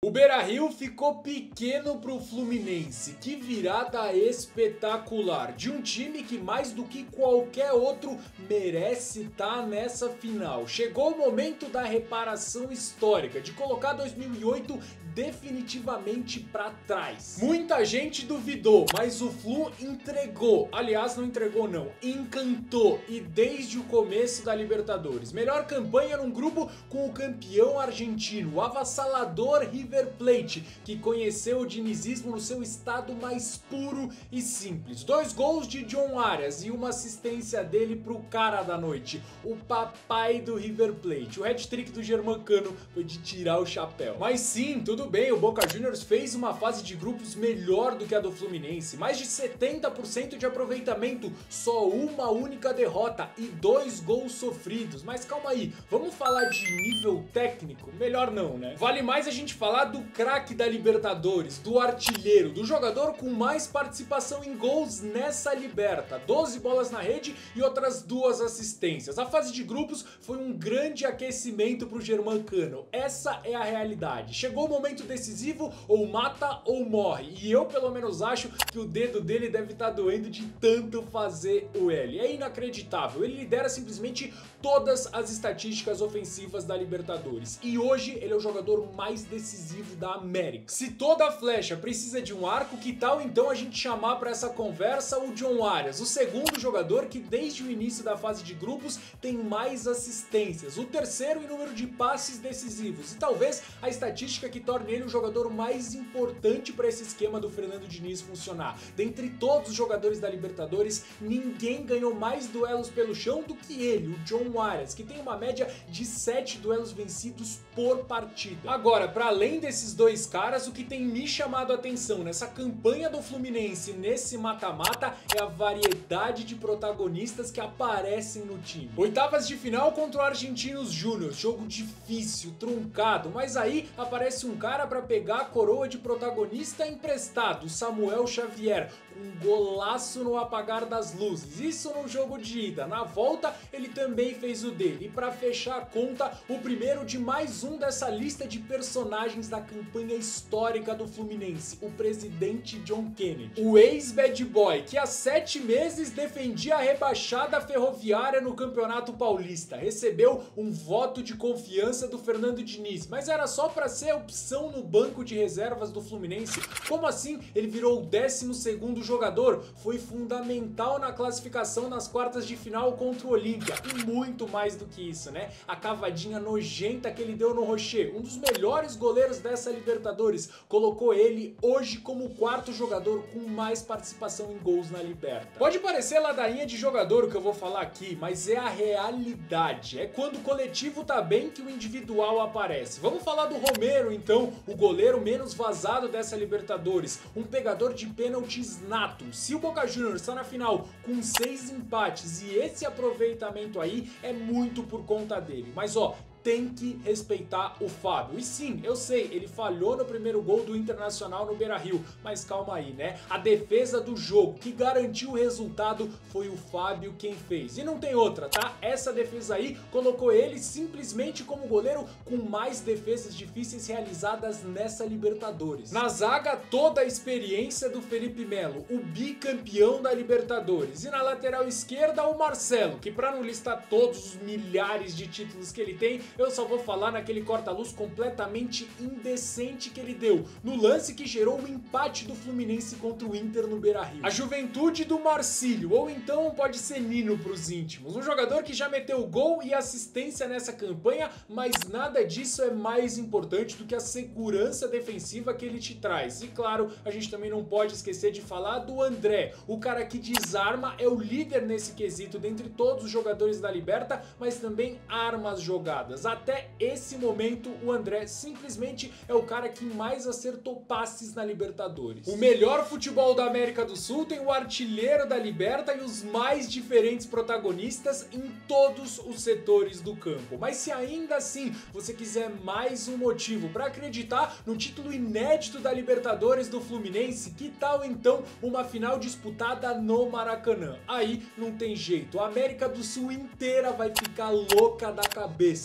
O Beira-Rio ficou pequeno pro Fluminense, que virada espetacular, de um time que mais do que qualquer outro merece estar nessa final. Chegou o momento da reparação histórica, de colocar 2008 definitivamente para trás. Muita gente duvidou, mas o Flu entregou, aliás não entregou não, encantou e desde o começo da Libertadores. Melhor campanha num grupo com o campeão argentino, o avassalador River Plate, que conheceu o dinizismo no seu estado mais puro e simples. 2 gols de John Arias e uma assistência dele pro cara da noite, o papai do River Plate. O hat-trick do Germancano foi de tirar o chapéu. Mas sim, tudo bem, o Boca Juniors fez uma fase de grupos melhor do que a do Fluminense, mais de 70% de aproveitamento, só uma única derrota e 2 gols sofridos. Mas calma aí, vamos falar de nível técnico? Melhor não, né? Vale mais a gente falar do craque da Libertadores, do artilheiro, do jogador com mais participação em gols nessa Liberta, 12 bolas na rede e outras 2 assistências. A fase de grupos foi um grande aquecimento pro Germancano, essa é a realidade. Chegou o momento decisivo, ou mata ou morre, e eu pelo menos acho que o dedo dele deve estar doendo de tanto fazer o L. É inacreditável, ele lidera simplesmente todas as estatísticas ofensivas da Libertadores, e hoje ele é o jogador mais decisivo da América. Se toda flecha precisa de um arco, que tal então a gente chamar para essa conversa o John Arias, o segundo jogador que desde o início da fase de grupos tem mais assistências, o terceiro em número de passes decisivos e talvez a estatística que torne ele o jogador mais importante para esse esquema do Fernando Diniz funcionar. Dentre todos os jogadores da Libertadores, ninguém ganhou mais duelos pelo chão do que ele, o John Arias, que tem uma média de 7 duelos vencidos por partida. Agora, para além desses dois caras, o que tem me chamado a atenção nessa campanha do Fluminense nesse mata-mata é a variedade de protagonistas que aparecem no time. Oitavas de final contra o Argentinos Júnior, jogo difícil, truncado, mas aí aparece um cara para pegar a coroa de protagonista emprestado, o Samuel Xavier, um golaço no apagar das luzes, isso no jogo de ida. Na volta ele também fez o dele, e para fechar a conta, o primeiro de mais um dessa lista de personagens da campanha histórica do Fluminense, o presidente John Kennedy, o ex-bad boy que há 7 meses defendia a rebaixada Ferroviária no Campeonato Paulista, recebeu um voto de confiança do Fernando Diniz, mas era só para ser opção no banco de reservas do Fluminense. Como assim ele virou o 12º jogador? Foi fundamental na classificação nas quartas de final contra o Olímpia, e muito mais do que isso, né? A cavadinha nojenta que ele deu no Rocher, um dos melhores goleiros dessa Libertadores, colocou ele hoje como o 4º jogador com mais participação em gols na Liberta. Pode parecer ladainha de jogador o que eu vou falar aqui, mas é a realidade. É quando o coletivo tá bem que o individual aparece. Vamos falar do Romero então, o goleiro menos vazado dessa Libertadores, um pegador de pênaltis nato. Se o Boca Juniors está na final com 6 empates e esse aproveitamento aí é muito por conta dele, mas ó, tem que respeitar o Fábio. E sim, eu sei, ele falhou no primeiro gol do Internacional no Beira-Rio, mas calma aí, né? A defesa do jogo que garantiu o resultado foi o Fábio quem fez. E não tem outra, tá? Essa defesa aí colocou ele simplesmente como goleiro com mais defesas difíceis realizadas nessa Libertadores. Na zaga, toda a experiência do Felipe Melo, o bicampeão da Libertadores. E na lateral esquerda, o Marcelo, que para não listar todos os milhares de títulos que ele tem, eu só vou falar naquele corta-luz completamente indecente que ele deu, no lance que gerou o empate do Fluminense contra o Inter no Beira-Rio. A juventude do Marcílio, ou então pode ser Nino pros íntimos, um jogador que já meteu gol e assistência nessa campanha, mas nada disso é mais importante do que a segurança defensiva que ele te traz. E claro, a gente também não pode esquecer de falar do André, o cara que desarma, é o líder nesse quesito dentre todos os jogadores da Liberta, mas também arma as jogadas. Até esse momento, o André simplesmente é o cara que mais acertou passes na Libertadores. O melhor futebol da América do Sul tem o artilheiro da Liberta e os mais diferentes protagonistas em todos os setores do campo. Mas se ainda assim você quiser mais um motivo para acreditar no título inédito da Libertadores do Fluminense, que tal então uma final disputada no Maracanã? Aí não tem jeito, a América do Sul inteira vai ficar louca da cabeça.